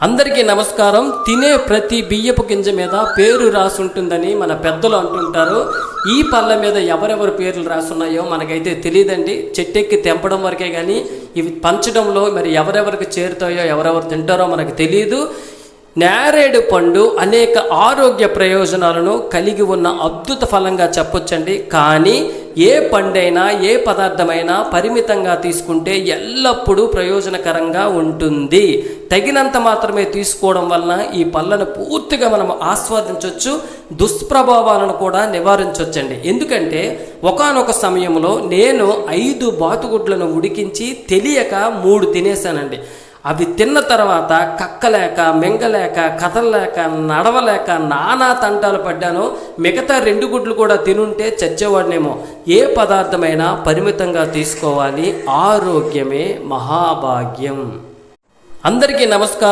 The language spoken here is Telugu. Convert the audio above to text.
అందరికీ నమస్కారం. తినే ప్రతి బియ్యపు గింజ మీద పేరు రాసుంటుందని మన పెద్దలు అంటుంటారు. ఈ పళ్ళ మీద ఎవరెవరు పేర్లు రాసున్నాయో మనకైతే తెలియదండి. చెట్టెక్కి తెంపడం వరకే కానీ ఇవి పంచడంలో మరి ఎవరెవరికి చేరుతాయో ఎవరెవరు తింటారో మనకు తెలియదు. నేరేడు పండు అనేక ఆరోగ్య ప్రయోజనాలను కలిగి ఉన్న అద్భుత ఫలంగా చెప్పొచ్చండి. కానీ ఏ పండైనా ఏ పదార్థమైనా పరిమితంగా తీసుకుంటే ఎల్లప్పుడూ ప్రయోజనకరంగా ఉంటుంది. తగినంత మాత్రమే తీసుకోవడం వలన ఈ పళ్ళను పూర్తిగా మనం ఆస్వాదించవచ్చు, దుష్ప్రభావాలను కూడా నివారించవచ్చండి. ఎందుకంటే ఒకానొక సమయంలో నేను 5 బాతుగుడ్లను ఉడికించి తెలియక 3 తినేశానండి. అవి తిన్న తర్వాత కక్కలేక మింగలేక కదలలేక నడవలేక నానా తంటాలు పడ్డాను. మిగతా 2 గుడ్లు కూడా తినుంటే చచ్చేవాడినేమో. ఏ పదార్థమైనా పరిమితంగా తీసుకోవాలి. ఆరోగ్యమే మహాభాగ్యం. అందరికీ నమస్కారం.